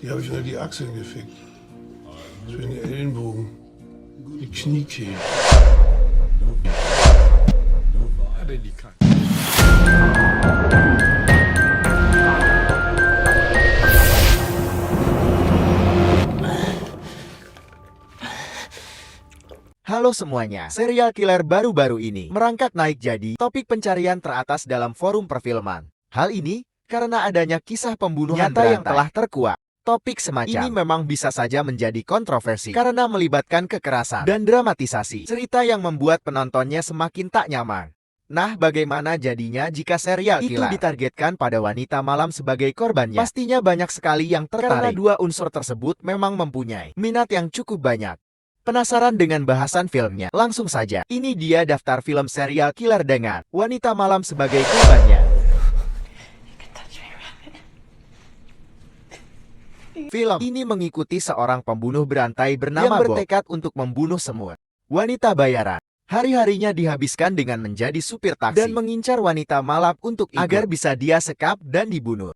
Die habe ich unter die Achseln gefickt. Zwischen die Ellenbogen. Die Kniekehlen. Delikant. Halo semuanya, serial killer baru-baru ini merangkak naik jadi topik pencarian teratas dalam forum perfilman. Hal ini karena adanya kisah pembunuhan nyata yang telah terkuak. Topik semacam ini memang bisa saja menjadi kontroversi karena melibatkan kekerasan dan dramatisasi cerita yang membuat penontonnya semakin tak nyaman. Nah, bagaimana jadinya jika serial killer itu ditargetkan pada wanita malam sebagai korbannya? Pastinya banyak sekali yang tertarik karena dua unsur tersebut memang mempunyai minat yang cukup banyak. Penasaran dengan bahasan filmnya? Langsung saja, ini dia daftar film serial killer dengan wanita malam sebagai korbannya. Film ini mengikuti seorang pembunuh berantai bernama Bob yang bertekad untuk membunuh semut. Wanita bayaran. Hari-harinya dihabiskan dengan menjadi supir taksi dan mengincar wanita malam untuk agar bisa dia sekap dan dibunuh.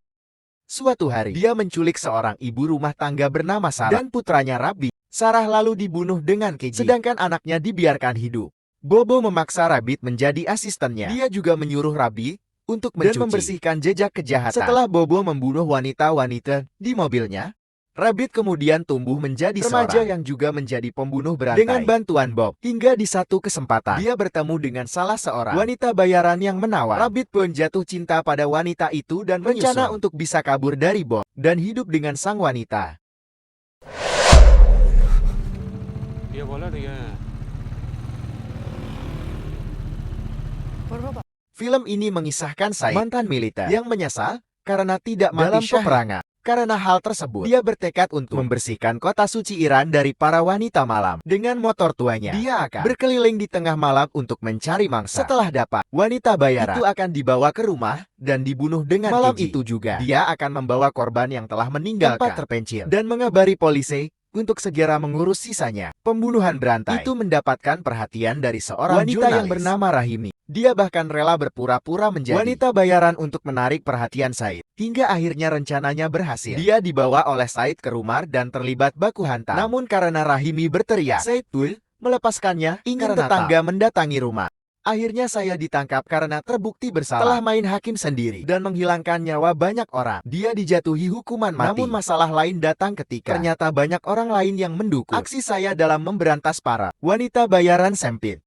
Suatu hari, dia menculik seorang ibu rumah tangga bernama Sarah dan putranya Rabbit. Sarah lalu dibunuh dengan keji, sedangkan anaknya dibiarkan hidup. Bobo memaksa Rabbit menjadi asistennya. Dia juga menyuruh Rabbit untuk mencuci dan membersihkan jejak kejahatan. Setelah Bobo membunuh wanita-wanita di mobilnya, Rabbit kemudian tumbuh menjadi remaja yang juga menjadi pembunuh berantai. Dengan bantuan Bob, hingga di satu kesempatan, dia bertemu dengan salah seorang wanita bayaran yang menawan. Rabbit pun jatuh cinta pada wanita itu dan berencana untuk bisa kabur dari Bob dan hidup dengan sang wanita. Dia bola dia. Film ini mengisahkan Said, mantan militer, yang menyesal karena tidak mati dalam peperangan. Karena hal tersebut, dia bertekad untuk membersihkan kota suci Iran dari para wanita malam. Dengan motor tuanya, dia akan berkeliling di tengah malam untuk mencari mangsa. Setelah dapat wanita bayaran, itu akan dibawa ke rumah dan dibunuh dengan malam keji. Itu juga, dia akan membawa korban yang telah meninggalkan tempat terpencil dan mengabari polisi untuk segera mengurus sisanya. Pembunuhan berantai itu mendapatkan perhatian dari seorang wanita yang bernama Rahimi. Dia bahkan rela berpura-pura menjadi wanita bayaran untuk menarik perhatian Said. Hingga akhirnya rencananya berhasil. Dia dibawa oleh Said ke rumah dan terlibat baku hantam. Namun karena Rahimi berteriak, Said pun melepaskannya ingin tetangga mendatangi rumah. Akhirnya saya ditangkap karena terbukti bersalah. Setelah main hakim sendiri dan menghilangkan nyawa banyak orang, dia dijatuhi hukuman mati. Namun masalah lain datang ketika ternyata banyak orang lain yang mendukung aksi saya dalam memberantas para wanita bayaran sempit.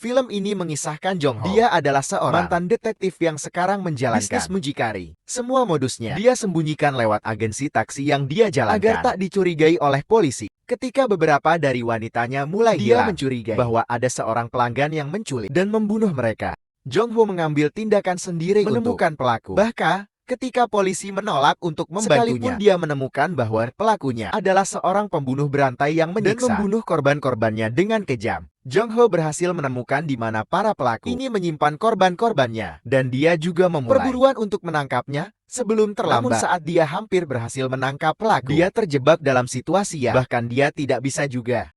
Film ini mengisahkan Jong Ho. Dia adalah seorang mantan detektif yang sekarang menjalankan bisnis mucikari. Semua modusnya dia sembunyikan lewat agensi taksi yang dia jalankan agar tak dicurigai oleh polisi. Ketika beberapa dari wanitanya mulai hilang, dia mencurigai bahwa ada seorang pelanggan yang menculik dan membunuh mereka. Jong Ho mengambil tindakan sendiri menemukan pelaku. Bahkan ketika polisi menolak untuk membantunya, sekalipun dia menemukan bahwa pelakunya adalah seorang pembunuh berantai yang menyiksa dan membunuh korban-korbannya dengan kejam. Jong Ho berhasil menemukan di mana para pelaku ini menyimpan korban-korbannya, dan dia juga memulai perburuan untuk menangkapnya sebelum terlambat. Namun saat dia hampir berhasil menangkap pelaku, dia terjebak dalam situasi yang bahkan dia tidak bisa juga.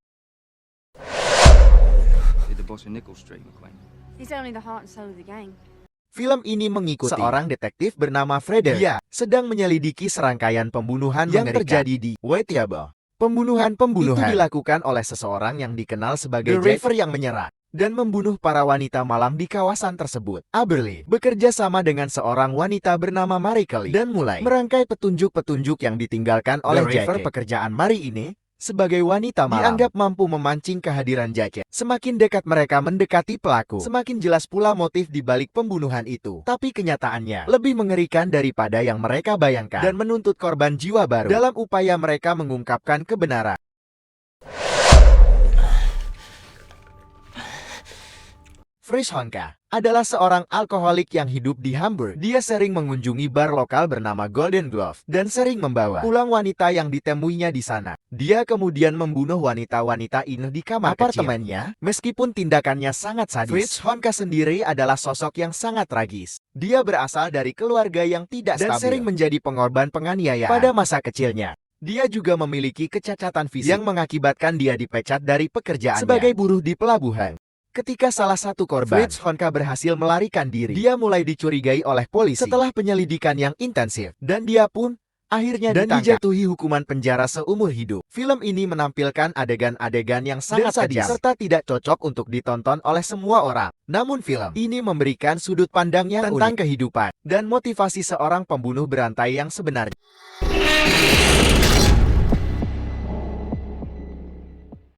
Film ini mengikuti seorang detektif bernama Frederick. Dia sedang menyelidiki serangkaian pembunuhan yang terjadi di Whitehall. Pembunuhan itu dilakukan oleh seseorang yang dikenal sebagai Driver yang menyerang dan membunuh para wanita malam di kawasan tersebut. Aberley bekerja sama dengan seorang wanita bernama Marie Kelly dan mulai merangkai petunjuk-petunjuk yang ditinggalkan oleh Driver. Pekerjaan Marie ini sebagai wanita malam dianggap mampu memancing kehadiran Jacket. Semakin dekat mereka mendekati pelaku, semakin jelas pula motif di balik pembunuhan itu. Tapi kenyataannya lebih mengerikan daripada yang mereka bayangkan dan menuntut korban jiwa baru dalam upaya mereka mengungkapkan kebenaran. Fritz Honka adalah seorang alkoholik yang hidup di Hamburg. Dia sering mengunjungi bar lokal bernama Golden Glove dan sering membawa pulang wanita yang ditemuinya di sana. Dia kemudian membunuh wanita-wanita ini di kamar apartemennya. Meskipun tindakannya sangat sadis, Fritz Honka sendiri adalah sosok yang sangat tragis. Dia berasal dari keluarga yang tidak stabil dan sering menjadi pengorban penganiayaan pada masa kecilnya. Dia juga memiliki kecacatan fisik yang mengakibatkan dia dipecat dari pekerjaannya sebagai buruh di pelabuhan. Ketika salah satu korban, Fritz Honka, berhasil melarikan diri, dia mulai dicurigai oleh polisi. Setelah penyelidikan yang intensif, dan dia pun akhirnya dijatuhi hukuman penjara seumur hidup. Film ini menampilkan adegan-adegan yang sangat sadis serta tidak cocok untuk ditonton oleh semua orang. Namun film ini memberikan sudut pandang yang tentang kehidupan dan motivasi seorang pembunuh berantai yang sebenarnya.